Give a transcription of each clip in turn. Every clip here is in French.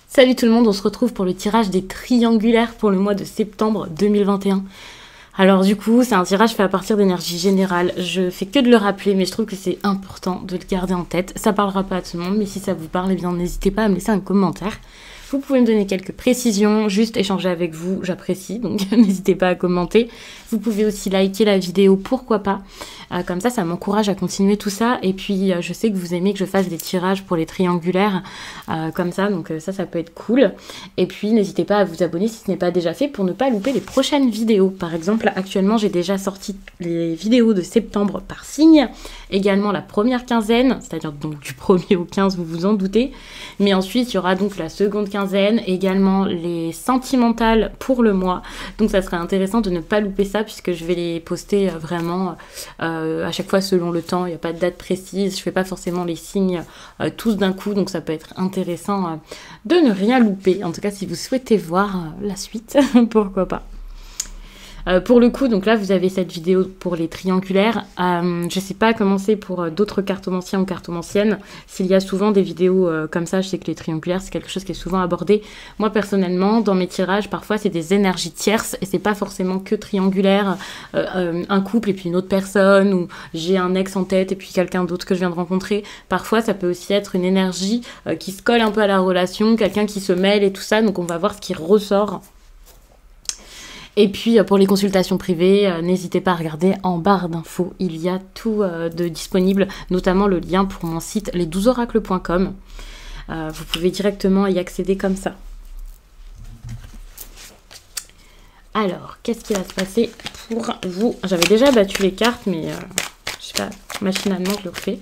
Salut tout le monde, on se retrouve pour le tirage des triangulaires pour le mois de septembre 2021. Alors du coup, c'est un tirage fait à partir d'énergie générale. Je fais que de le rappeler, mais je trouve que c'est important de le garder en tête. Ça parlera pas à tout le monde, mais si ça vous parle, eh bien n'hésitez pas à me laisser un commentaire. Vous pouvez me donner quelques précisions, juste échanger avec vous, j'apprécie, donc n'hésitez pas à commenter. Vous pouvez aussi liker la vidéo, pourquoi pas. Comme ça m'encourage à continuer tout ça. Et puis, je sais que vous aimez que je fasse des tirages pour les triangulaires, comme ça. Donc ça peut être cool. Et puis, n'hésitez pas à vous abonner si ce n'est pas déjà fait pour ne pas louper les prochaines vidéos. Par exemple, actuellement, j'ai déjà sorti les vidéos de septembre par signe. Également la première quinzaine, c'est-à-dire donc du 1er au 15, vous vous en doutez. Mais ensuite, il y aura donc la seconde quinzaine, également les sentimentales pour le mois. Donc ça serait intéressant de ne pas louper ça puisque je vais les poster vraiment à chaque fois selon le temps. Il n'y a pas de date précise, je fais pas forcément les signes tous d'un coup, donc ça peut être intéressant de ne rien louper. En tout cas, si vous souhaitez voir la suite, pourquoi pas. Pour le coup, donc là, vous avez cette vidéo pour les triangulaires. Je sais pas comment c'est pour d'autres cartomanciens ou cartomanciennes. S'il y a souvent des vidéos comme ça, je sais que les triangulaires, c'est quelque chose qui est souvent abordé. Moi, personnellement, dans mes tirages, parfois, c'est des énergies tierces et c'est pas forcément que triangulaire. Un couple et puis une autre personne, ou j'ai un ex en tête et puis quelqu'un d'autre que je viens de rencontrer. Parfois, ça peut aussi être une énergie qui se colle un peu à la relation, quelqu'un qui se mêle et tout ça. Donc, on va voir ce qui ressort. Et puis pour les consultations privées, n'hésitez pas à regarder en barre d'infos, il y a tout de disponible, notamment le lien pour mon site les12oracles.com. Vous pouvez directement y accéder comme ça. Alors, qu'est-ce qui va se passer pour vous? J'avais déjà battu les cartes, mais je sais pas, machinalement je le refais.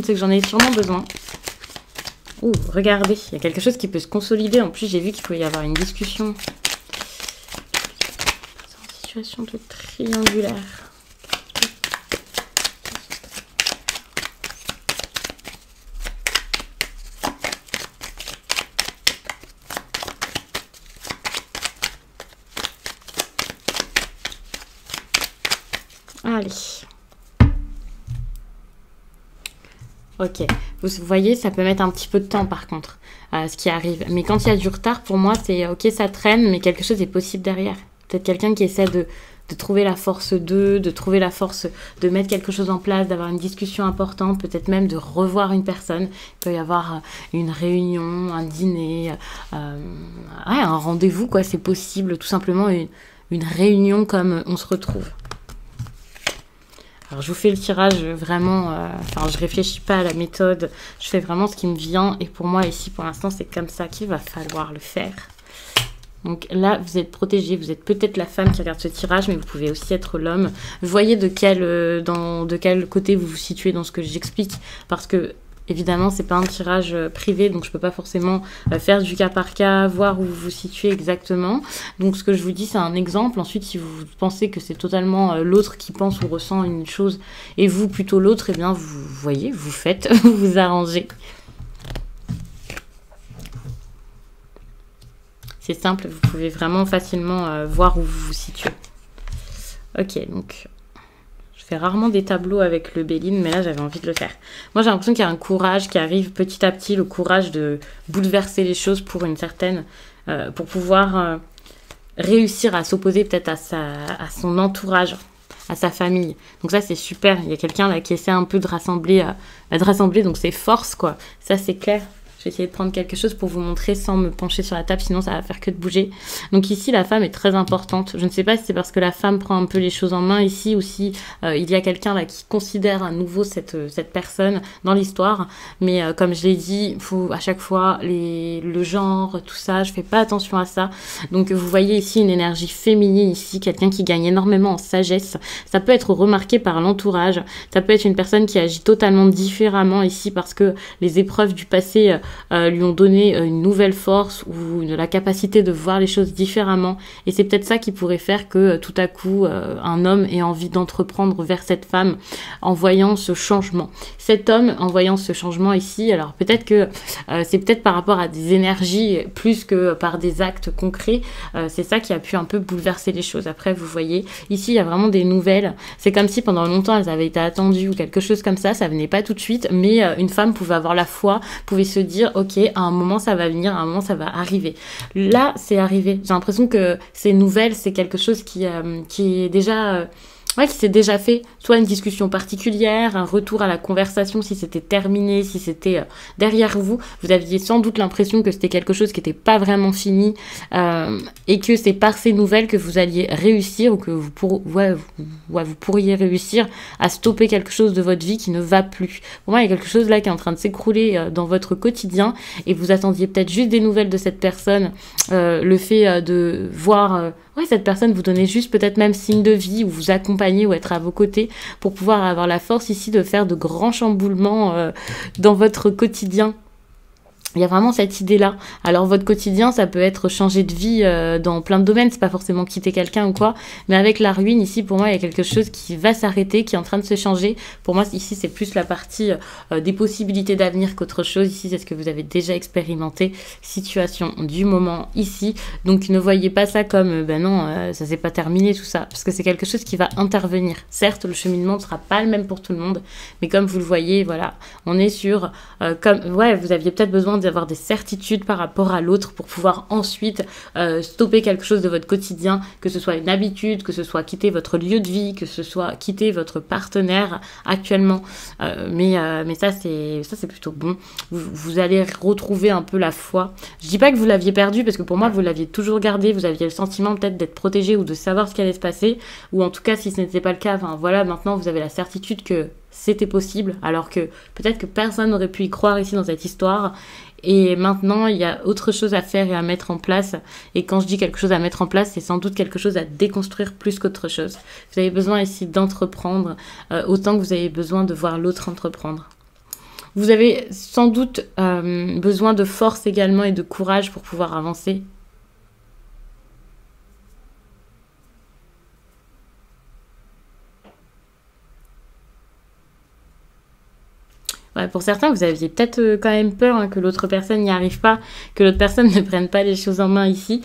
C'est que j'en ai sûrement besoin. Ouh, regardez, il y a quelque chose qui peut se consolider. En plus, j'ai vu qu'il pouvait y avoir une discussion. De triangulaire. Allez. Ok, vous voyez, ça peut mettre un petit peu de temps par contre, ce qui arrive. Mais quand il y a du retard, pour moi, c'est ok, ça traîne, mais quelque chose est possible derrière. Peut-être quelqu'un qui essaie de trouver la force de trouver la force de mettre quelque chose en place, d'avoir une discussion importante, peut-être même de revoir une personne. Il peut y avoir une réunion, un dîner, un rendez-vous, quoi. C'est possible, tout simplement une réunion comme on se retrouve. Alors je vous fais le tirage vraiment, je réfléchis pas à la méthode, je fais vraiment ce qui me vient. Et pour moi ici, pour l'instant, c'est comme ça qu'il va falloir le faire. Donc là, vous êtes protégé, vous êtes peut-être la femme qui regarde ce tirage, mais vous pouvez aussi être l'homme. Voyez de quel côté vous vous situez dans ce que j'explique, parce que évidemment, c'est pas un tirage privé, donc je peux pas forcément faire du cas par cas, voir où vous vous situez exactement. Donc ce que je vous dis, c'est un exemple. Ensuite, si vous pensez que c'est totalement l'autre qui pense ou ressent une chose, et vous plutôt l'autre, eh bien vous voyez, vous faites, vous vous arrangez. C'est simple, vous pouvez vraiment facilement voir où vous vous situez. Ok, donc je fais rarement des tableaux avec le Béline, mais là j'avais envie de le faire. Moi j'ai l'impression qu'il y a un courage qui arrive petit à petit, le courage de bouleverser les choses pour une certaine, pour pouvoir réussir à s'opposer peut-être à son entourage, à sa famille. Donc ça c'est super, il y a quelqu'un là qui essaie un peu de rassembler donc ses forces quoi, ça c'est clair. Je vais essayer de prendre quelque chose pour vous montrer sans me pencher sur la table, sinon ça va faire que de bouger. Donc ici, la femme est très importante. Je ne sais pas si c'est parce que la femme prend un peu les choses en main ici, ou si il y a quelqu'un là qui considère à nouveau cette personne dans l'histoire. Mais comme je l'ai dit, il faut à chaque fois le genre, tout ça, je fais pas attention à ça. Donc vous voyez ici une énergie féminine ici, quelqu'un qui gagne énormément en sagesse. Ça peut être remarqué par l'entourage. Ça peut être une personne qui agit totalement différemment ici parce que les épreuves du passé lui ont donné une nouvelle force ou la capacité de voir les choses différemment. Et c'est peut-être ça qui pourrait faire que tout à coup, un homme ait envie d'entreprendre vers cette femme en voyant ce changement. Cet homme, en voyant ce changement ici, alors peut-être que c'est peut-être par rapport à des énergies plus que par des actes concrets, c'est ça qui a pu un peu bouleverser les choses. Après, vous voyez, ici, il y a vraiment des nouvelles. C'est comme si pendant longtemps, elles avaient été attendues ou quelque chose comme ça venait pas tout de suite, mais une femme pouvait avoir la foi, pouvait se dire, ok, à un moment, ça va venir, à un moment, ça va arriver. Là, c'est arrivé. J'ai l'impression que ces nouvelles, c'est quelque chose qui est déjà... qui s'est déjà fait, soit une discussion particulière, un retour à la conversation si c'était terminé, si c'était derrière vous. Vous aviez sans doute l'impression que c'était quelque chose qui n'était pas vraiment fini et que c'est par ces nouvelles que vous alliez réussir ou que vous pourriez réussir à stopper quelque chose de votre vie qui ne va plus. Pour moi, il y a quelque chose là qui est en train de s'écrouler dans votre quotidien et vous attendiez peut-être juste des nouvelles de cette personne. Le fait de voir... cette personne vous donner juste peut-être même signe de vie ou vous accompagner ou être à vos côtés pour pouvoir avoir la force ici de faire de grands chamboulements dans votre quotidien. Il y a vraiment cette idée-là. Alors, votre quotidien, ça peut être changer de vie dans plein de domaines. C'est pas forcément quitter quelqu'un ou quoi. Mais avec la ruine, ici, pour moi, il y a quelque chose qui va s'arrêter, qui est en train de se changer. Pour moi, ici, c'est plus la partie des possibilités d'avenir qu'autre chose. Ici, c'est ce que vous avez déjà expérimenté. Situation du moment ici. Donc, ne voyez pas ça comme, ça s'est pas terminé, tout ça. Parce que c'est quelque chose qui va intervenir. Certes, le cheminement ne sera pas le même pour tout le monde. Mais comme vous le voyez, voilà, on est sur... vous aviez peut-être besoin d'avoir des certitudes par rapport à l'autre pour pouvoir ensuite stopper quelque chose de votre quotidien, que ce soit une habitude, que ce soit quitter votre lieu de vie, que ce soit quitter votre partenaire actuellement. Mais ça, c'est plutôt bon. Vous allez retrouver un peu la foi. Je dis pas que vous l'aviez perdu parce que pour moi, vous l'aviez toujours gardé. Vous aviez le sentiment peut-être d'être protégé ou de savoir ce qui allait se passer. Ou en tout cas, si ce n'était pas le cas, maintenant, vous avez la certitude que c'était possible, alors que peut-être que personne n'aurait pu y croire ici dans cette histoire. Et maintenant, il y a autre chose à faire et à mettre en place. Et quand je dis quelque chose à mettre en place, c'est sans doute quelque chose à déconstruire plus qu'autre chose. Vous avez besoin ici d'entreprendre autant que vous avez besoin de voir l'autre entreprendre. Vous avez sans doute besoin de force également et de courage pour pouvoir avancer. Pour certains, vous aviez peut-être quand même peur que l'autre personne n'y arrive pas, que l'autre personne ne prenne pas les choses en main ici.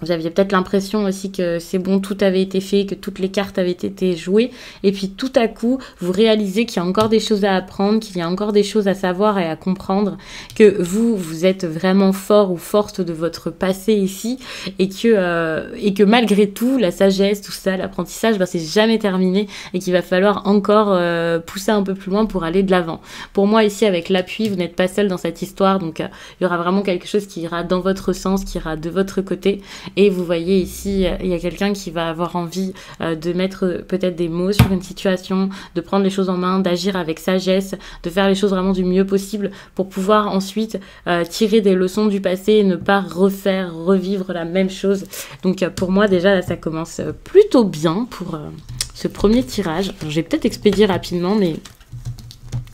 Vous aviez peut-être l'impression aussi que c'est bon, tout avait été fait, que toutes les cartes avaient été jouées. Et puis tout à coup, vous réalisez qu'il y a encore des choses à apprendre, qu'il y a encore des choses à savoir et à comprendre, que vous êtes vraiment fort ou forte de votre passé ici et que malgré tout, la sagesse, tout ça, l'apprentissage, c'est jamais terminé et qu'il va falloir encore pousser un peu plus loin pour aller de l'avant. Pour moi, ici, avec l'appui, vous n'êtes pas seul dans cette histoire, donc il y aura vraiment quelque chose qui ira dans votre sens, qui ira de votre côté. Et vous voyez ici, il y a quelqu'un qui va avoir envie de mettre peut-être des mots sur une situation, de prendre les choses en main, d'agir avec sagesse, de faire les choses vraiment du mieux possible pour pouvoir ensuite tirer des leçons du passé et ne pas revivre la même chose. Donc pour moi déjà là ça commence plutôt bien pour ce premier tirage. Je vais peut-être expédier rapidement mais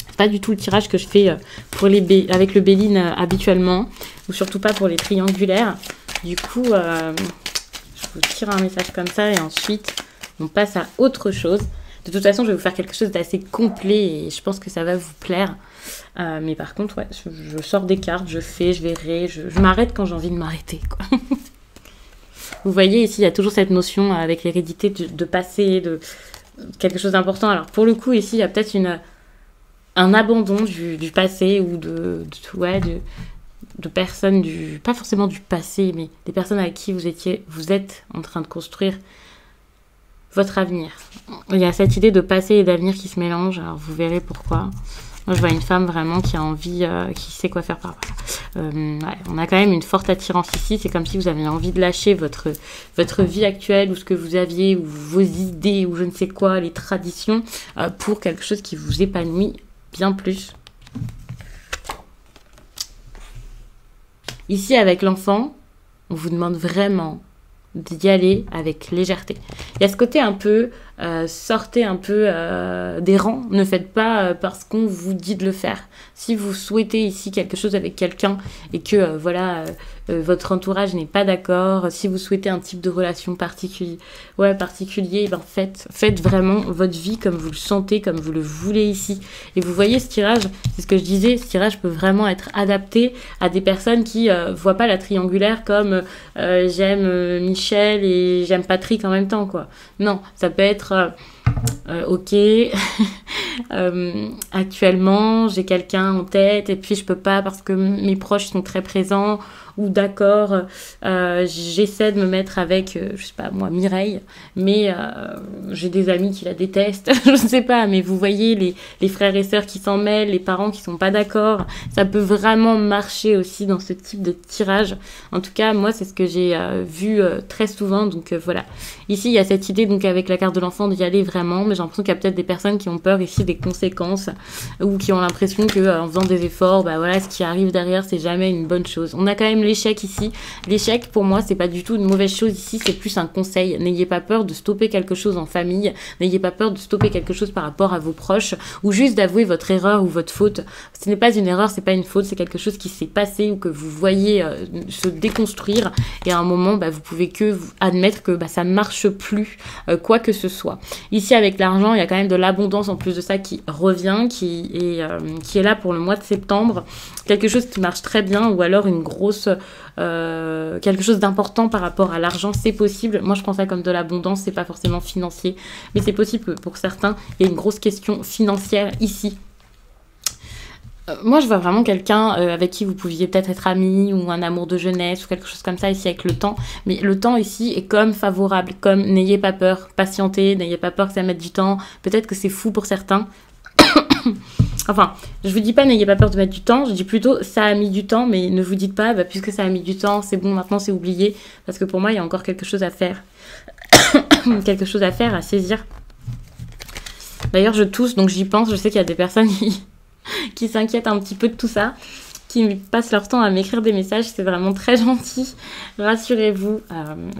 c'est pas du tout le tirage que je fais pour avec le Béline habituellement ou surtout pas pour les triangulaires. Du coup, je vous tire un message comme ça et ensuite, on passe à autre chose. De toute façon, je vais vous faire quelque chose d'assez complet et je pense que ça va vous plaire. Mais par contre, je sors des cartes, je verrai, je m'arrête quand j'ai envie de m'arrêter, quoi. Vous voyez, ici, il y a toujours cette notion avec l'hérédité de passé, de quelque chose d'important. Alors, pour le coup, ici, il y a peut-être un abandon du passé ou de personnes pas forcément du passé, mais des personnes avec qui vous êtes en train de construire votre avenir. Il y a cette idée de passé et d'avenir qui se mélangent, alors vous verrez pourquoi. Moi, je vois une femme vraiment qui a envie, qui sait quoi faire par rapport. On a quand même une forte attirance ici. C'est comme si vous aviez envie de lâcher votre vie actuelle ou ce que vous aviez, ou vos idées, ou je ne sais quoi, les traditions, pour quelque chose qui vous épanouit bien plus. Ici, avec l'enfant, on vous demande vraiment d'y aller avec légèreté. Il y a ce côté un peu sortez un peu des rangs. Ne faites pas parce qu'on vous dit de le faire. Si vous souhaitez ici quelque chose avec quelqu'un et que voilà, votre entourage n'est pas d'accord, si vous souhaitez un type de relation particulier, ben faites vraiment votre vie comme vous le sentez, comme vous le voulez ici. Et vous voyez ce tirage, c'est ce que je disais, ce tirage peut vraiment être adapté à des personnes qui voient pas la triangulaire comme j'aime Michel et j'aime Patrick en même temps, quoi. Non, ça peut être ok, actuellement j'ai quelqu'un en tête et puis je peux pas parce que mes proches sont très présents, ou d'accord, j'essaie de me mettre avec, je sais pas moi, Mireille, mais j'ai des amis qui la détestent, je ne sais pas, mais vous voyez les frères et sœurs qui s'en mêlent, les parents qui sont pas d'accord, ça peut vraiment marcher aussi dans ce type de tirage. En tout cas, moi c'est ce que j'ai vu très souvent, donc voilà. Ici il y a cette idée donc avec la carte de l'enfant d'y aller vraiment, mais j'ai l'impression qu'il y a peut-être des personnes qui ont peur ici des conséquences, ou qui ont l'impression que en faisant des efforts, bah voilà, ce qui arrive derrière c'est jamais une bonne chose. On a quand même l'échec ici. L'échec, pour moi, c'est pas du tout une mauvaise chose ici, c'est plus un conseil. N'ayez pas peur de stopper quelque chose en famille, n'ayez pas peur de stopper quelque chose par rapport à vos proches, ou juste d'avouer votre erreur ou votre faute. Ce n'est pas une erreur, c'est pas une faute, c'est quelque chose qui s'est passé ou que vous voyez se déconstruire, et à un moment, bah, vous pouvez que admettre que bah, ça ne marche plus, quoi que ce soit. Ici, avec l'argent, il y a quand même de l'abondance en plus de ça qui revient, qui est là pour le mois de septembre. Quelque chose qui marche très bien, ou alors une grosse quelque chose d'important par rapport à l'argent, c'est possible. Moi je prends ça comme de l'abondance, c'est pas forcément financier, mais c'est possible que pour certains il y ait une grosse question financière ici. Moi je vois vraiment quelqu'un avec qui vous pouviez peut-être être amis, ou un amour de jeunesse ou quelque chose comme ça ici avec le temps, mais le temps ici est comme favorable, comme n'ayez pas peur, patientez, n'ayez pas peur que ça mette du temps, peut-être que c'est fou pour certains. Enfin, je vous dis pas n'ayez pas peur de mettre du temps, je dis plutôt ça a mis du temps, mais ne vous dites pas bah, puisque ça a mis du temps, c'est bon, maintenant c'est oublié, parce que pour moi il y a encore quelque chose à faire. Quelque chose à faire, à saisir. D'ailleurs je tousse, donc j'y pense, je sais qu'il y a des personnes qui s'inquiètent un petit peu de tout ça, qui passent leur temps à m'écrire des messages, c'est vraiment très gentil. Rassurez-vous,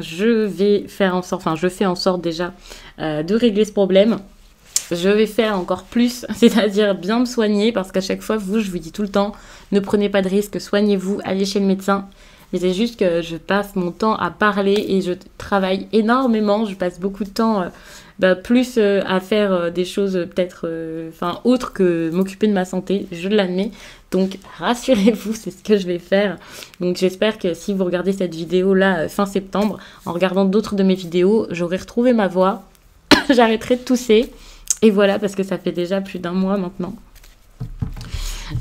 je fais en sorte déjà de régler ce problème. Je vais faire encore plus, c'est-à-dire bien me soigner, parce qu'à chaque fois, je vous dis tout le temps, ne prenez pas de risques, soignez-vous, allez chez le médecin. Mais c'est juste que je passe mon temps à parler et je travaille énormément, je passe beaucoup de temps plus à faire des choses peut-être autres que m'occuper de ma santé, je l'admets. Donc rassurez-vous, c'est ce que je vais faire. Donc j'espère que si vous regardez cette vidéo-là fin septembre, en regardant d'autres de mes vidéos, j'aurai retrouvé ma voix, j'arrêterai de tousser. Et voilà, parce que ça fait déjà plus d'un mois maintenant.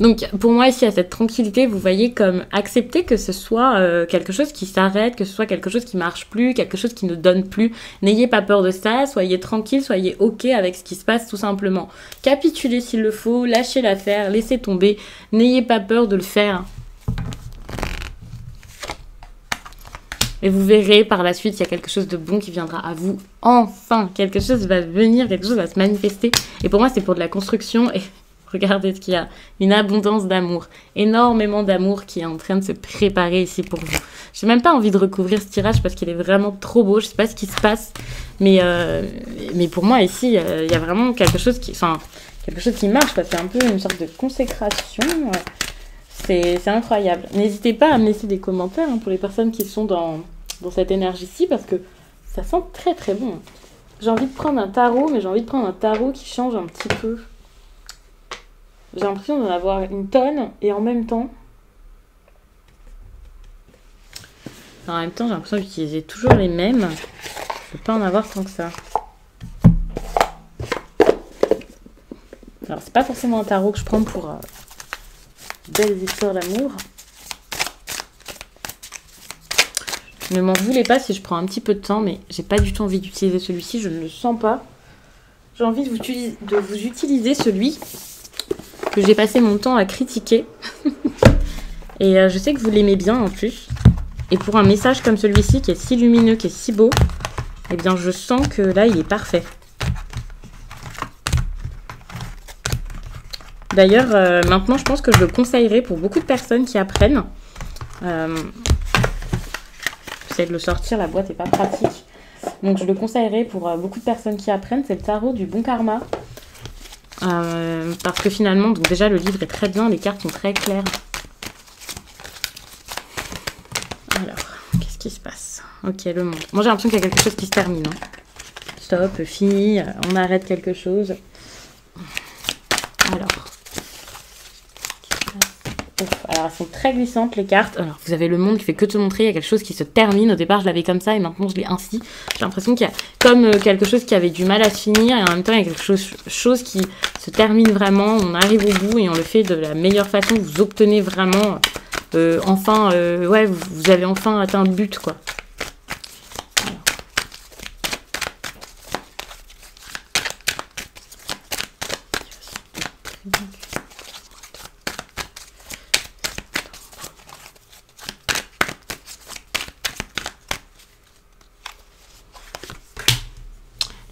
Donc pour moi ici, à cette tranquillité, vous voyez comme accepter que ce soit quelque chose qui s'arrête, que ce soit quelque chose qui marche plus, quelque chose qui ne donne plus. N'ayez pas peur de ça, soyez tranquille, soyez ok avec ce qui se passe tout simplement. Capitulez s'il le faut, lâchez l'affaire, laissez tomber, n'ayez pas peur de le faire. Et vous verrez par la suite, il y a quelque chose de bon qui viendra à vous. Enfin, quelque chose va venir, quelque chose va se manifester. Et pour moi, c'est pour de la construction. Et regardez ce qu'il y a. Une abondance d'amour. Énormément d'amour qui est en train de se préparer ici pour vous. J'ai même pas envie de recouvrir ce tirage parce qu'il est vraiment trop beau. Je sais pas ce qui se passe. Mais pour moi, ici, il y a vraiment quelque chose qui marche. C'est un peu une sorte de consécration. C'est incroyable. N'hésitez pas à me laisser des commentaires pour les personnes qui sont dans cette énergie-ci, parce que ça sent très très bon. J'ai envie de prendre un tarot, mais j'ai envie de prendre un tarot qui change un petit peu. J'ai l'impression d'en avoir une tonne, et en même temps, j'ai l'impression d'utiliser toujours les mêmes. Je ne peux pas en avoir tant que ça. Alors, c'est pas forcément un tarot que je prends pour belles histoires d'amour. Ne m'en voulez pas si je prends un petit peu de temps, mais j'ai pas du tout envie d'utiliser celui-ci, je ne le sens pas. J'ai envie de vous utiliser celui que j'ai passé mon temps à critiquer. Et je sais que vous l'aimez bien en plus. Et pour un message comme celui-ci, qui est si lumineux, qui est si beau, eh bien je sens que là, il est parfait. D'ailleurs, maintenant, je pense que je le conseillerais pour beaucoup de personnes qui apprennent. J'essaie de le sortir, la boîte n'est pas pratique. Donc je le conseillerais pour beaucoup de personnes qui apprennent. C'est le tarot du bon karma. Parce que finalement, donc déjà le livre est très bien, les cartes sont très claires. Alors, qu'est-ce qui se passe? Ok, le monde. Moi j'ai l'impression qu'il y a quelque chose qui se termine. Hein. Stop, fini, on arrête quelque chose. Alors. Alors, elles sont très glissantes, les cartes. Alors, vous avez le monde qui fait que te montrer. Il y a quelque chose qui se termine. Au départ, je l'avais comme ça et maintenant, je l'ai ainsi. J'ai l'impression qu'il y a comme quelque chose qui avait du mal à se finir. Et en même temps, il y a quelque chose qui se termine vraiment. On arrive au bout et on le fait de la meilleure façon. Vous obtenez vraiment... enfin, ouais, vous avez enfin atteint le but, quoi.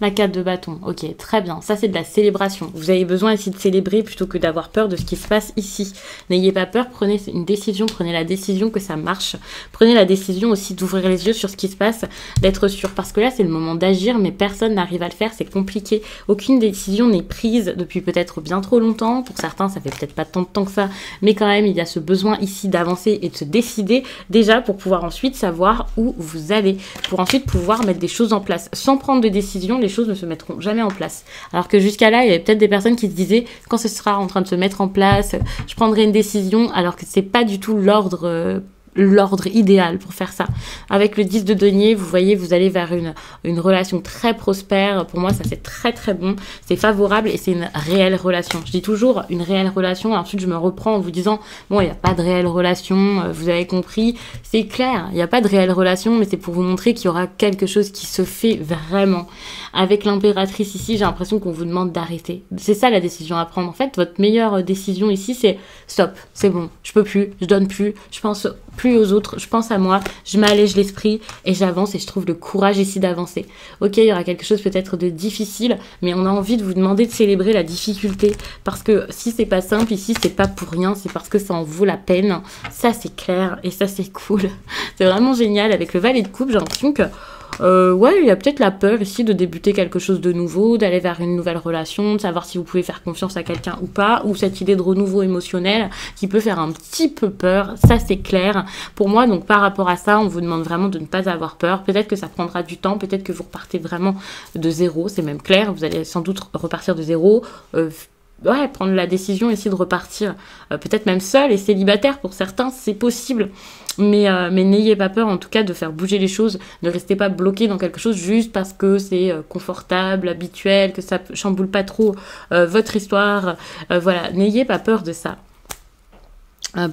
La 4 de bâton, ok, très bien. Ça, c'est de la célébration. Vous avez besoin ici de célébrer plutôt que d'avoir peur de ce qui se passe ici. N'ayez pas peur, prenez une décision, prenez la décision que ça marche. Prenez la décision aussi d'ouvrir les yeux sur ce qui se passe, d'être sûr. Parce que là, c'est le moment d'agir, mais personne n'arrive à le faire, c'est compliqué. Aucune décision n'est prise depuis peut-être bien trop longtemps. Pour certains, ça fait peut-être pas tant de temps que ça, mais quand même, il y a ce besoin ici d'avancer et de se décider déjà pour pouvoir ensuite savoir où vous allez, pour ensuite pouvoir mettre des choses en place. Sans prendre de décision, les choses ne se mettront jamais en place. Alors que jusqu'à là, il y avait peut-être des personnes qui se disaient, quand ce sera en train de se mettre en place, je prendrai une décision, alors que c'est pas du tout l'ordre idéal pour faire ça. Avec le 10 de denier, vous voyez, vous allez vers une relation très prospère. Pour moi, ça c'est très très bon. C'est favorable et c'est une réelle relation. Je dis toujours une réelle relation. Ensuite, je me reprends en vous disant, bon, il n'y a pas de réelle relation. Vous avez compris. C'est clair, il n'y a pas de réelle relation, mais c'est pour vous montrer qu'il y aura quelque chose qui se fait vraiment. Avec l'impératrice ici, j'ai l'impression qu'on vous demande d'arrêter. C'est ça la décision à prendre. En fait, votre meilleure décision ici, c'est stop, c'est bon, je peux plus, je donne plus, je pense plus aux autres, je pense à moi, je m'allège l'esprit et j'avance et je trouve le courage ici d'avancer. Ok, il y aura quelque chose peut-être de difficile, mais on a envie de vous demander de célébrer la difficulté parce que si c'est pas simple ici, c'est pas pour rien, c'est parce que ça en vaut la peine. Ça c'est clair et ça c'est cool. C'est vraiment génial. Avec le valet de coupe, j'ai l'impression que ouais, il y a peut-être la peur ici de débuter quelque chose de nouveau, d'aller vers une nouvelle relation, de savoir si vous pouvez faire confiance à quelqu'un ou pas, ou cette idée de renouveau émotionnel qui peut faire un petit peu peur, ça c'est clair. Pour moi, donc par rapport à ça, on vous demande vraiment de ne pas avoir peur. Peut-être que ça prendra du temps, peut-être que vous repartez vraiment de zéro, c'est même clair, vous allez sans doute repartir de zéro. Ouais, prendre la décision, essayer de repartir, peut-être même seul et célibataire pour certains, c'est possible. Mais n'ayez pas peur en tout cas de faire bouger les choses, ne restez pas bloqué dans quelque chose juste parce que c'est confortable, habituel, que ça chamboule pas trop votre histoire. Voilà, n'ayez pas peur de ça.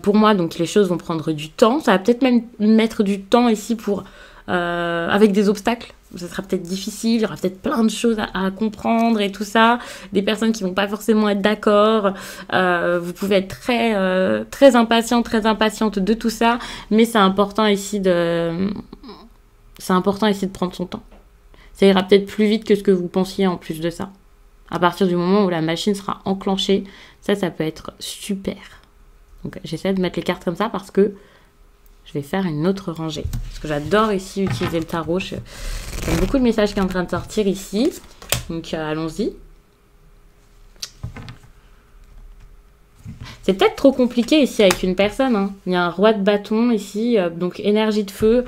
Pour moi, donc les choses vont prendre du temps, ça va peut-être même mettre du temps ici pour avec des obstacles. Ça sera peut-être difficile, il y aura peut-être plein de choses à comprendre et tout ça. Des personnes qui vont pas forcément être d'accord. Vous pouvez être très impatient, très impatiente de tout ça. Mais c'est important ici de prendre son temps. Ça ira peut-être plus vite que ce que vous pensiez en plus de ça. À partir du moment où la machine sera enclenchée, ça peut être super. Donc j'essaie de mettre les cartes comme ça parce que je vais faire une autre rangée. Parce que j'adore ici utiliser le tarot. J'aime beaucoup le message qui est en train de sortir ici. Donc allons-y. C'est peut-être trop compliqué ici avec une personne. Hein. Il y a un roi de bâton ici. Donc énergie de feu.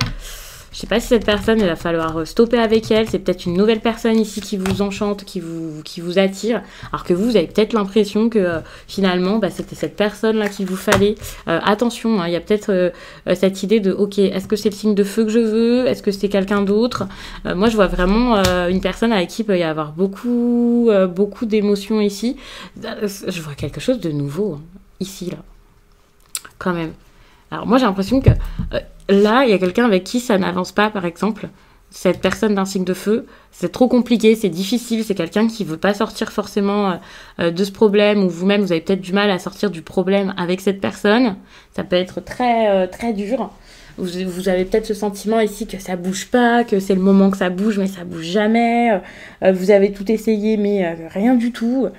Je sais pas si cette personne, il va falloir stopper avec elle. C'est peut-être une nouvelle personne ici qui vous enchante, qui vous attire. Alors que vous avez peut-être l'impression que finalement, c'était cette personne-là qu'il vous fallait. Attention, hein, il y a peut-être cette idée de, ok, est-ce que c'est le signe de feu que je veux? Est-ce que c'est quelqu'un d'autre? Moi, je vois vraiment une personne avec qui il peut y avoir beaucoup d'émotions ici. Je vois quelque chose de nouveau, hein, ici, là. Quand même. Alors moi, j'ai l'impression que là, il y a quelqu'un avec qui ça n'avance pas, par exemple. Cette personne d'un signe de feu, c'est trop compliqué, c'est difficile, c'est quelqu'un qui ne veut pas sortir forcément de ce problème, ou vous-même, vous avez peut-être du mal à sortir du problème avec cette personne. Ça peut être très, très dur. Vous avez peut-être ce sentiment ici que ça bouge pas, que c'est le moment que ça bouge, mais ça bouge jamais. Vous avez tout essayé, mais rien du tout.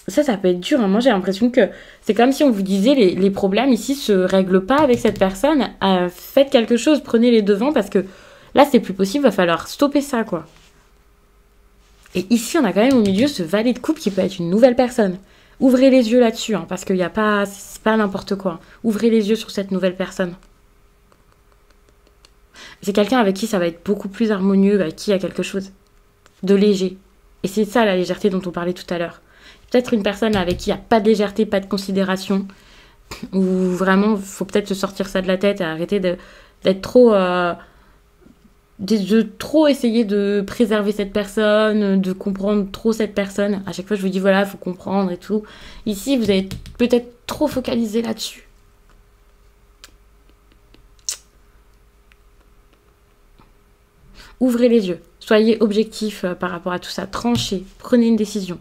Ça peut être dur. Hein. Moi, j'ai l'impression que c'est comme si on vous disait les problèmes ici se règlent pas avec cette personne. Faites quelque chose, prenez les devants parce que Là, c'est plus possible, va falloir stopper ça, quoi. Et ici, on a quand même au milieu ce valet de coupe qui peut être une nouvelle personne. Ouvrez les yeux là-dessus, hein, parce qu'il n'y a pas... C'est pas n'importe quoi. Ouvrez les yeux sur cette nouvelle personne. C'est quelqu'un avec qui ça va être beaucoup plus harmonieux, avec qui il y a quelque chose de léger. Et c'est ça la légèreté dont on parlait tout à l'heure. Peut-être une personne avec qui il n'y a pas de légèreté, pas de considération, où vraiment, il faut peut-être se sortir ça de la tête et arrêter d'être trop... de trop essayer de préserver cette personne, de comprendre trop cette personne. À chaque fois, je vous dis, voilà, il faut comprendre et tout. Ici, vous avez peut-être trop focalisé là-dessus. Ouvrez les yeux. Soyez objectif par rapport à tout ça. Tranchez. Prenez une décision.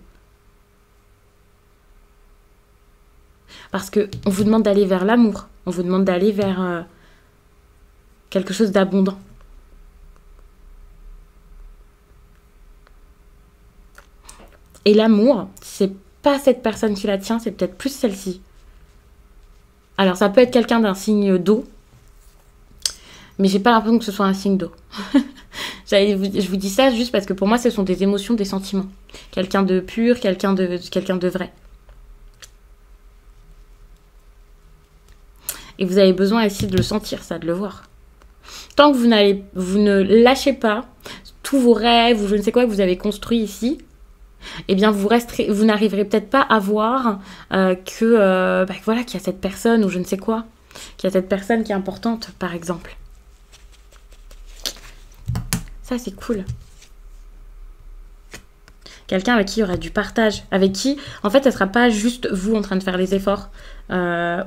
Parce qu'on vous demande d'aller vers l'amour. On vous demande d'aller vers quelque chose d'abondant. Et l'amour, c'est pas cette personne qui la tient, c'est peut-être plus celle-ci. Alors, ça peut être quelqu'un d'un signe d'eau, mais j'ai pas l'impression que ce soit un signe d'eau. Je vous dis ça juste parce que pour moi, ce sont des émotions, des sentiments. Quelqu'un de pur, quelqu'un de vrai. Et vous avez besoin aussi de le sentir, ça, de le voir. Tant que vous ne lâchez pas tous vos rêves ou je ne sais quoi que vous avez construit ici, eh bien vous n'arriverez peut-être pas à voir voilà, qu'il y a cette personne ou je ne sais quoi, qu'il y a cette personne qui est importante, par exemple. Ça, c'est cool. Quelqu'un avec qui il y aura du partage, avec qui, en fait, ça ne sera pas juste vous en train de faire les efforts. Ouais,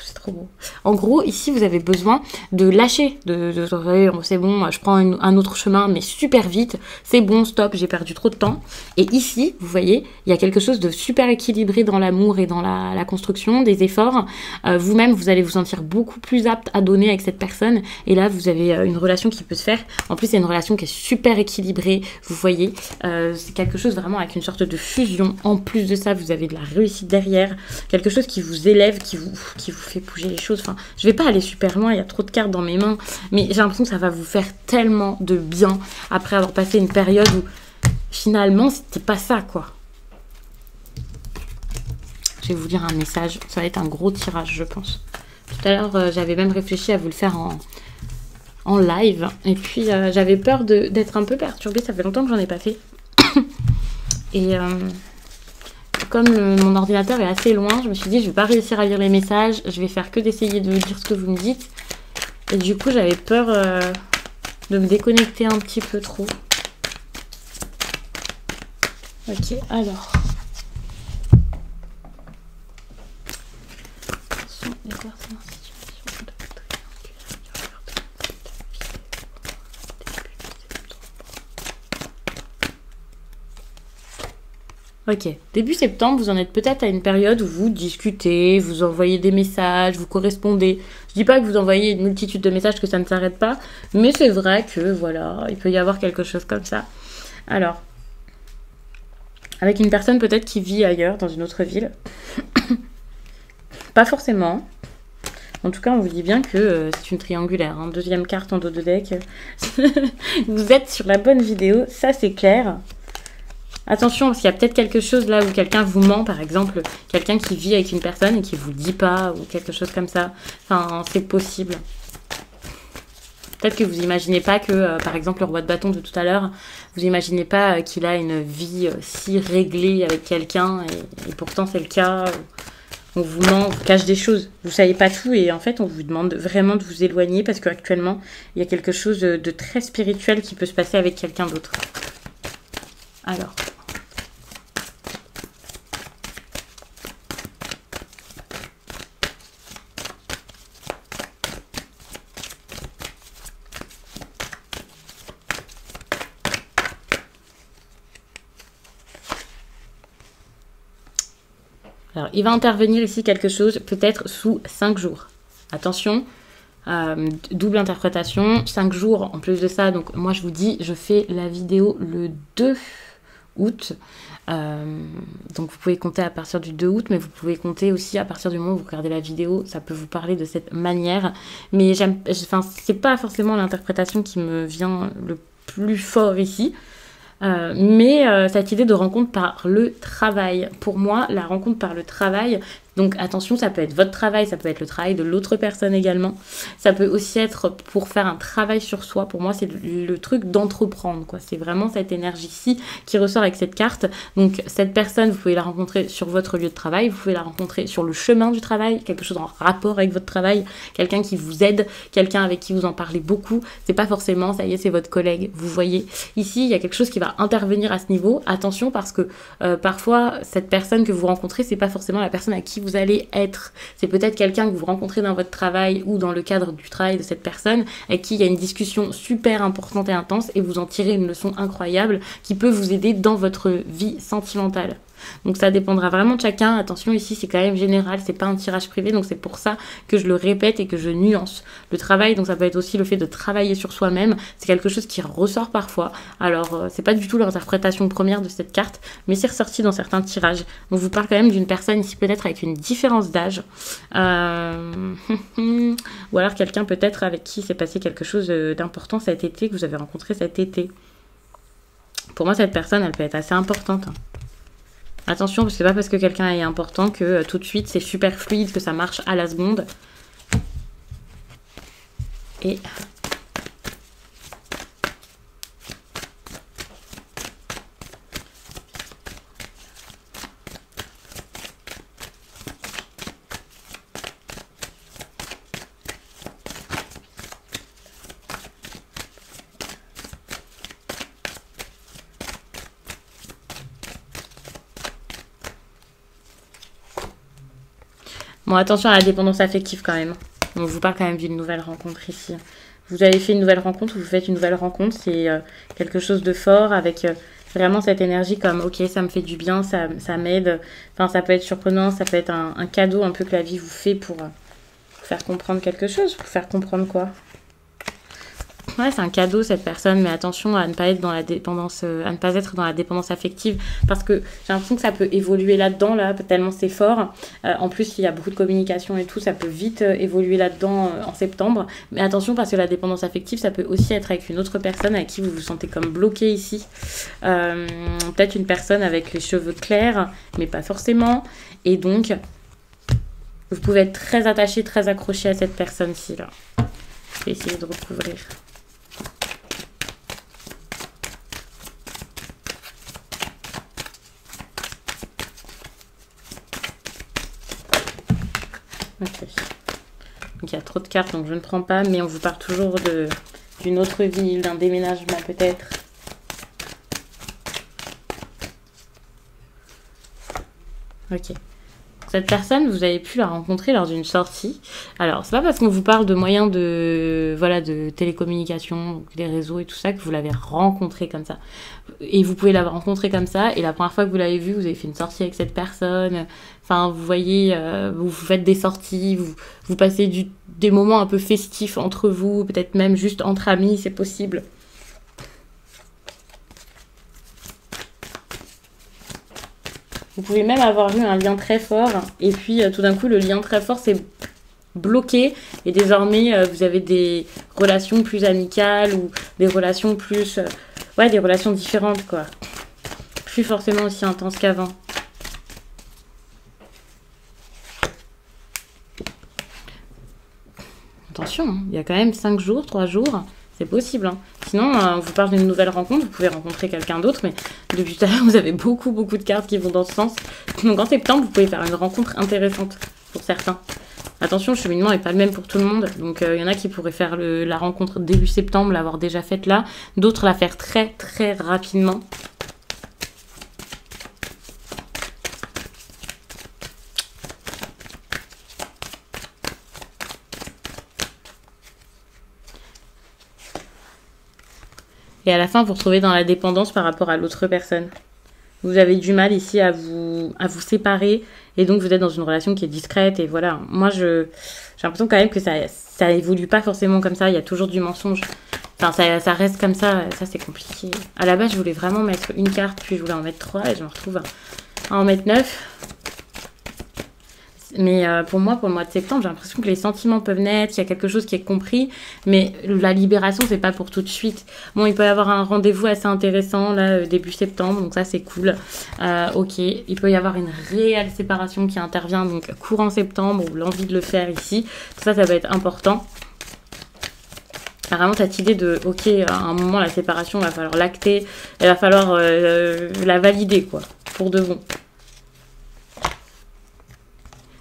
c'est trop beau. En gros, ici, vous avez besoin de lâcher, c'est bon, je prends un autre chemin, mais super vite, c'est bon, stop, j'ai perdu trop de temps. Et ici, vous voyez, il y a quelque chose de super équilibré dans l'amour et dans la construction, des efforts. Vous-même, vous allez vous sentir beaucoup plus apte à donner avec cette personne. Et là, vous avez une relation qui peut se faire. En plus, c'est une relation qui est super équilibrée, vous voyez. C'est quelque chose vraiment avec une sorte de fusion. En plus de ça, vous avez de la réussite derrière, quelque chose qui vous élève, qui vous fait bouger les choses. Enfin, je vais pas aller super loin, il y a trop de cartes dans mes mains, mais j'ai l'impression que ça va vous faire tellement de bien après avoir passé une période où finalement c'était pas ça, quoi. Je vais vous lire un message, ça va être un gros tirage, je pense. Tout à l'heure, j'avais même réfléchi à vous le faire en live, et puis j'avais peur d'être un peu perturbée, ça fait longtemps que j'en ai pas fait. Et comme mon ordinateur est assez loin, je me suis dit je vais pas réussir à lire les messages, je vais faire que d'essayer de dire ce que vous me dites. Et du coup j'avais peur de me déconnecter un petit peu trop. Ok, alors. Ok, début septembre, vous en êtes peut-être à une période où vous discutez, vous envoyez des messages, vous correspondez. Je dis pas que vous envoyez une multitude de messages, que ça ne s'arrête pas, mais c'est vrai que, voilà, il peut y avoir quelque chose comme ça. Alors, avec une personne peut-être qui vit ailleurs, dans une autre ville. Pas forcément. En tout cas, on vous dit bien que c'est une triangulaire. Hein. Deuxième carte en dos de deck. Vous êtes sur la bonne vidéo, ça c'est clair. Attention, parce qu'il y a peut-être quelque chose là où quelqu'un vous ment, par exemple, quelqu'un qui vit avec une personne et qui vous le dit pas, ou quelque chose comme ça. Enfin, c'est possible. Peut-être que vous imaginez pas que, par exemple, le roi de bâton de tout à l'heure, vous imaginez pas qu'il a une vie si réglée avec quelqu'un, et pourtant c'est le cas. On vous ment, on vous cache des choses. Vous savez pas tout, et en fait, on vous demande vraiment de vous éloigner, parce qu'actuellement, il y a quelque chose de très spirituel qui peut se passer avec quelqu'un d'autre. Alors... Alors, il va intervenir ici quelque chose, peut-être sous 5 jours. Attention, double interprétation, 5 jours en plus de ça. Donc, moi, je vous dis, je fais la vidéo le 2 août. Donc vous pouvez compter à partir du 2 août, mais vous pouvez compter aussi à partir du moment où vous regardez la vidéo, ça peut vous parler de cette manière. Mais c'est pas forcément l'interprétation qui me vient le plus fort ici. Mais cette idée de rencontre par le travail, pour moi, la rencontre par le travail, donc attention, ça peut être votre travail, ça peut être le travail de l'autre personne également, ça peut aussi être pour faire un travail sur soi. Pour moi, c'est le truc d'entreprendre, quoi. C'est vraiment cette énergie-ci qui ressort avec cette carte. Donc cette personne, vous pouvez la rencontrer sur votre lieu de travail, vous pouvez la rencontrer sur le chemin du travail, quelque chose en rapport avec votre travail, quelqu'un qui vous aide, quelqu'un avec qui vous en parlez beaucoup. C'est pas forcément, ça y est, c'est votre collègue. Vous voyez, ici, il y a quelque chose qui va intervenir à ce niveau. Attention, parce que parfois, cette personne que vous rencontrez, c'est pas forcément la personne à qui vous allez être. C'est peut-être quelqu'un que vous rencontrez dans votre travail ou dans le cadre du travail de cette personne avec qui il y a une discussion super importante et intense et vous en tirez une leçon incroyable qui peut vous aider dans votre vie sentimentale. Donc ça dépendra vraiment de chacun. Attention, ici c'est quand même général, c'est pas un tirage privé, donc c'est pour ça que je le répète et que je nuance. Le travail, donc ça peut être aussi le fait de travailler sur soi-même, c'est quelque chose qui ressort parfois. Alors c'est pas du tout l'interprétation première de cette carte, mais c'est ressorti dans certains tirages. On vous parle quand même d'une personne ici peut-être avec une différence d'âge, ou alors quelqu'un peut-être avec qui s'est passé quelque chose d'important cet été, que vous avez rencontré cet été. Pour moi cette personne elle peut être assez importante. Attention, parce que c'est pas parce que quelqu'un est important que tout de suite c'est super fluide, que ça marche à la seconde. Et bon, attention à la dépendance affective quand même. On vous parle quand même d'une nouvelle rencontre ici. Vous avez fait une nouvelle rencontre, vous faites une nouvelle rencontre, c'est quelque chose de fort avec vraiment cette énergie comme ok, ça me fait du bien, ça m'aide. Enfin, ça peut être surprenant, ça peut être un cadeau un peu que la vie vous fait pour faire comprendre quelque chose. Pour faire comprendre quoi? Ouais, c'est un cadeau cette personne, mais attention à ne pas être dans la dépendance, à ne pas être dans la dépendance affective, parce que j'ai l'impression que ça peut évoluer là-dedans, là, tellement c'est fort. En plus, il y a beaucoup de communication et tout, ça peut vite évoluer là-dedans en septembre. Mais attention, parce que la dépendance affective, ça peut aussi être avec une autre personne avec qui vous vous sentez comme bloqué ici. Peut-être une personne avec les cheveux clairs, mais pas forcément. Et donc, vous pouvez être très attaché, très accroché à cette personne-ci, là. Je vais essayer de recouvrir. Ok. Donc il y a trop de cartes, donc je ne prends pas, mais on vous parle toujours d'une autre ville, d'un déménagement peut-être. Ok. Cette personne, vous avez pu la rencontrer lors d'une sortie. Alors, c'est pas parce qu'on vous parle de moyens de télécommunication, donc les réseaux et tout ça, que vous l'avez rencontrée comme ça. Et vous pouvez la rencontrer comme ça, et la première fois que vous l'avez vue, vous avez fait une sortie avec cette personne. Enfin, vous voyez, vous faites des sorties, vous passez des moments un peu festifs entre vous, peut-être même juste entre amis, c'est possible. Vous pouvez même avoir eu un lien très fort et puis tout d'un coup le lien très fort s'est bloqué et désormais vous avez des relations plus amicales ou des relations plus... ouais, des relations différentes quoi. Plus forcément aussi intenses qu'avant. Attention, hein, il y a quand même 5 jours, 3 jours, c'est possible. Hein. Sinon, on vous parle d'une nouvelle rencontre, vous pouvez rencontrer quelqu'un d'autre, mais depuis tout à l'heure, vous avez beaucoup de cartes qui vont dans ce sens. Donc en septembre, vous pouvez faire une rencontre intéressante pour certains. Attention, le cheminement n'est pas le même pour tout le monde. Donc il y en a qui pourraient faire la rencontre début septembre, l'avoir déjà faite là. D'autres la faire très très rapidement. Et à la fin, vous retrouvez dans la dépendance par rapport à l'autre personne. Vous avez du mal ici à vous séparer et donc vous êtes dans une relation qui est discrète et voilà. Moi, j'ai l'impression quand même que ça évolue pas forcément comme ça. Il y a toujours du mensonge. Enfin, ça reste comme ça. Ça, c'est compliqué. À la base, je voulais vraiment mettre une carte, puis je voulais en mettre 3 et je me retrouve à en mettre 9. Mais pour moi, pour le mois de septembre, j'ai l'impression que les sentiments peuvent naître, qu'il y a quelque chose qui est compris, mais la libération, c'est pas pour tout de suite. Bon, il peut y avoir un rendez-vous assez intéressant, là, début septembre, donc ça, c'est cool. Ok, il peut y avoir une réelle séparation qui intervient, donc courant septembre, ou l'envie de le faire ici. Ça va être important. Vraiment cette idée de, ok, à un moment, la séparation, il va falloir l'acter, il va falloir la valider, quoi, pour de bon.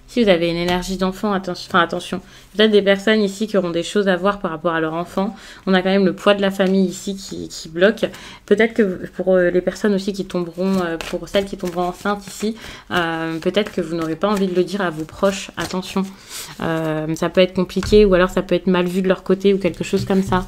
Si vous avez une énergie d'enfant, attention, peut-être des personnes ici qui auront des choses à voir par rapport à leur enfant. On a quand même le poids de la famille ici qui bloque. Peut-être que pour les personnes aussi qui tomberont, pour celles qui tomberont enceintes ici, peut-être que vous n'aurez pas envie de le dire à vos proches. Attention, ça peut être compliqué ou alors ça peut être mal vu de leur côté ou quelque chose comme ça.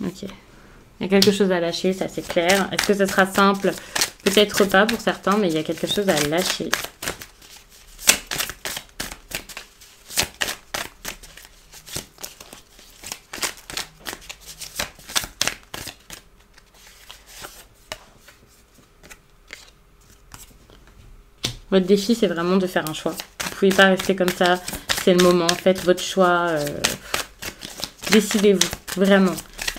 Ok. Il y a quelque chose à lâcher, ça c'est clair. Est-ce que ce sera simple? Peut-être pas pour certains, mais il y a quelque chose à lâcher. Votre défi, c'est vraiment de faire un choix. Vous ne pouvez pas rester comme ça. C'est le moment. Faites votre choix. Décidez-vous. Vraiment.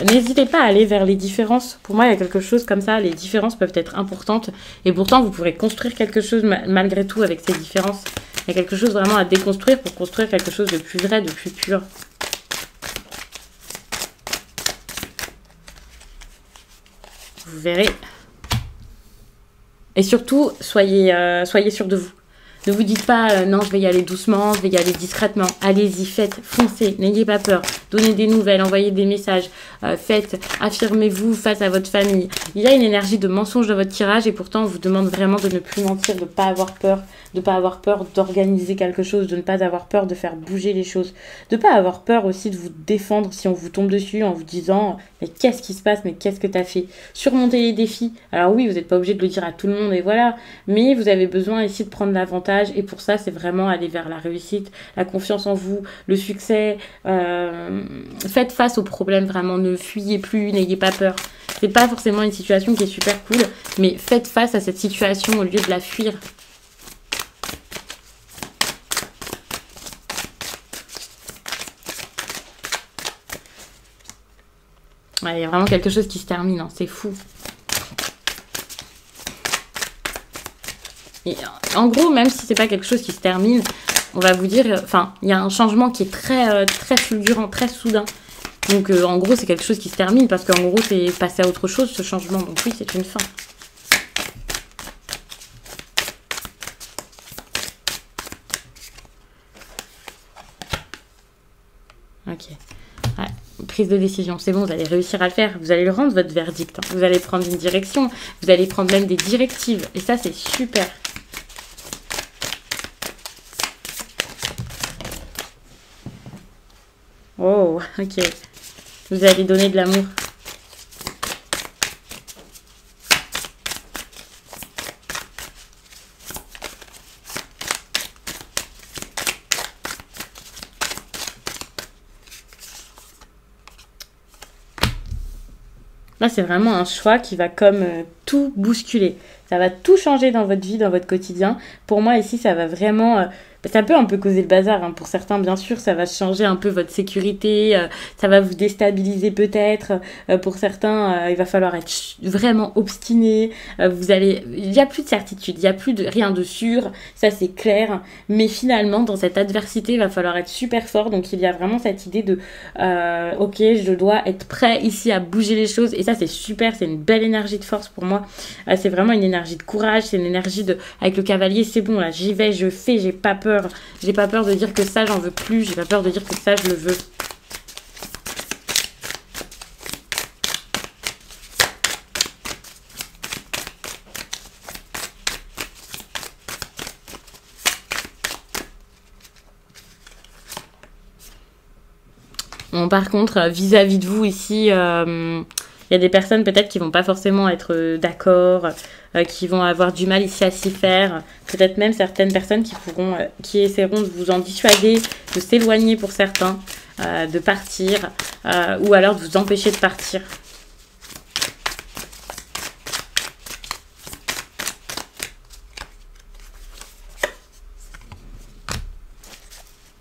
N'hésitez pas à aller vers les différences. Pour moi, il y a quelque chose comme ça. Les différences peuvent être importantes. Et pourtant, vous pourrez construire quelque chose malgré tout avec ces différences. Il y a quelque chose vraiment à déconstruire pour construire quelque chose de plus vrai, de plus pur. Vous verrez. Et surtout, soyez sûr de vous. Ne vous dites pas non, je vais y aller doucement, je vais y aller discrètement. Allez-y, faites, foncez, n'ayez pas peur. Donnez des nouvelles, envoyez des messages. Faites, affirmez-vous face à votre famille. Il y a une énergie de mensonge dans votre tirage et pourtant on vous demande vraiment de ne plus mentir, de ne pas avoir peur, de ne pas avoir peur d'organiser quelque chose, de ne pas avoir peur de faire bouger les choses, de ne pas avoir peur aussi de vous défendre si on vous tombe dessus en vous disant mais qu'est-ce qui se passe, mais qu'est-ce que tu as fait? Surmonter les défis. Alors oui, vous n'êtes pas obligé de le dire à tout le monde et voilà, mais vous avez besoin ici de prendre l'avantage et pour ça, c'est vraiment aller vers la réussite, la confiance en vous, le succès. Faites face aux problèmes vraiment, ne fuyez plus, n'ayez pas peur. C'est pas forcément une situation qui est super cool, mais faites face à cette situation au lieu de la fuir. Ouais, il y a vraiment quelque chose qui se termine, hein, c'est fou. Et en gros, même si c'est pas quelque chose qui se termine, on va vous dire, enfin, il y a un changement qui est très fulgurant, très soudain. Donc, en gros, c'est quelque chose qui se termine parce qu'en gros, c'est passé à autre chose, ce changement. Donc oui, c'est une fin. Ok. Ouais. Prise de décision, c'est bon, vous allez réussir à le faire. Vous allez le rendre, votre verdict. Hein. Vous allez prendre une direction. Vous allez prendre même des directives. Et ça, c'est super. Oh, ok. Vous allez donner de l'amour. Là, c'est vraiment un choix qui va comme tout bousculer. Ça va tout changer dans votre vie, dans votre quotidien. Pour moi, ici, ça va vraiment Ça peut un peu causer le bazar, hein. Pour certains, bien sûr, ça va changer un peu votre sécurité, ça va vous déstabiliser peut-être. Pour certains, il va falloir être vraiment obstiné. Il n'y a plus de certitude, il n'y a plus de rien de sûr, ça c'est clair. Mais finalement, dans cette adversité, il va falloir être super fort. Donc il y a vraiment cette idée de, ok, je dois être prêt ici à bouger les choses. Et ça c'est super, c'est une belle énergie de force pour moi. C'est vraiment une énergie de courage, c'est une énergie de, avec le cavalier, c'est bon là, j'y vais, je fais, j'ai pas peur. J'ai pas peur de dire que ça, j'en veux plus. J'ai pas peur de dire que ça, je le veux. Bon, par contre, vis-à-vis de vous ici, il y a des personnes peut-être qui vont pas forcément être d'accord, qui vont avoir du mal ici à s'y faire. Peut-être même certaines personnes qui essaieront de vous en dissuader, de s'éloigner pour certains, de partir, ou alors de vous empêcher de partir.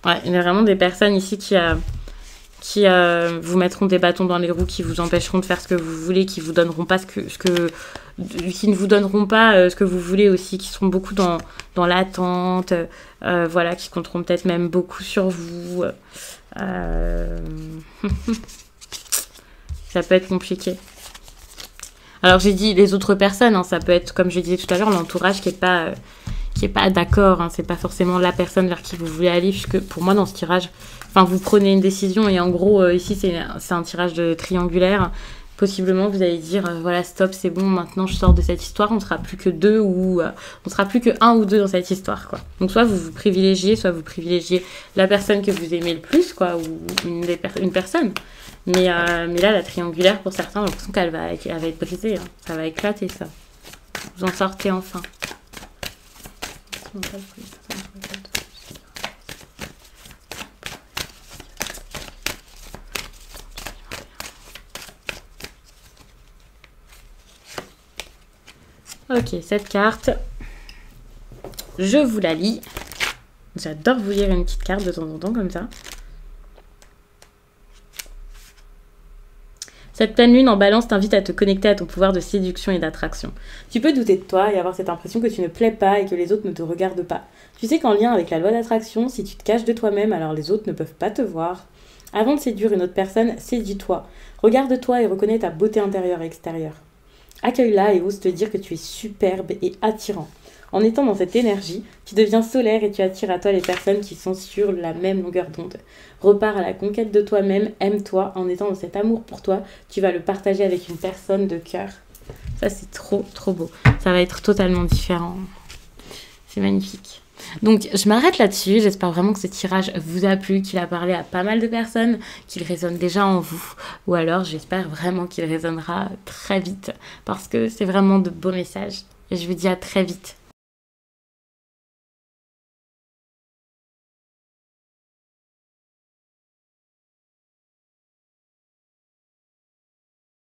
Ouais, il y a vraiment des personnes ici qui vous mettront des bâtons dans les roues, qui vous empêcheront de faire ce que vous voulez, qui vous donneront pas qui ne vous donneront pas ce que vous voulez aussi, qui seront beaucoup dans l'attente, voilà, qui compteront peut-être même beaucoup sur vous. Ça peut être compliqué. Alors j'ai dit les autres personnes, hein, ça peut être, comme je disais tout à l'heure, l'entourage qui est pas d'accord, hein, c'est pas forcément la personne vers qui vous voulez aller, puisque pour moi dans ce tirage, enfin vous prenez une décision et en gros ici c'est un tirage de triangulaire. Possiblement vous allez dire voilà stop, c'est bon, maintenant je sors de cette histoire, on sera plus que deux ou on sera plus que un ou deux dans cette histoire quoi. Donc soit vous vous privilégiez, soit vous privilégiez la personne que vous aimez le plus quoi, ou une personne. Mais là la triangulaire pour certains, j'ai l'impression qu'elle va être brisée, hein. Ça va éclater ça. Vous en sortez enfin. Ok, cette carte, je vous la lis. J'adore vous lire une petite carte de temps en temps comme ça. Cette pleine lune en balance t'invite à te connecter à ton pouvoir de séduction et d'attraction. Tu peux douter de toi et avoir cette impression que tu ne plais pas et que les autres ne te regardent pas. Tu sais qu'en lien avec la loi d'attraction, si tu te caches de toi-même, alors les autres ne peuvent pas te voir. Avant de séduire une autre personne, séduis-toi. Regarde-toi et reconnais ta beauté intérieure et extérieure. Accueille-la et ose te dire que tu es superbe et attirant. En étant dans cette énergie, tu deviens solaire et tu attires à toi les personnes qui sont sur la même longueur d'onde. Repars à la conquête de toi-même, aime-toi. En étant dans cet amour pour toi, tu vas le partager avec une personne de cœur. Ça, c'est trop, trop beau. Ça va être totalement différent. C'est magnifique. Donc, je m'arrête là-dessus. J'espère vraiment que ce tirage vous a plu, qu'il a parlé à pas mal de personnes, qu'il résonne déjà en vous. Ou alors, j'espère vraiment qu'il résonnera très vite parce que c'est vraiment de beaux messages. Et je vous dis à très vite.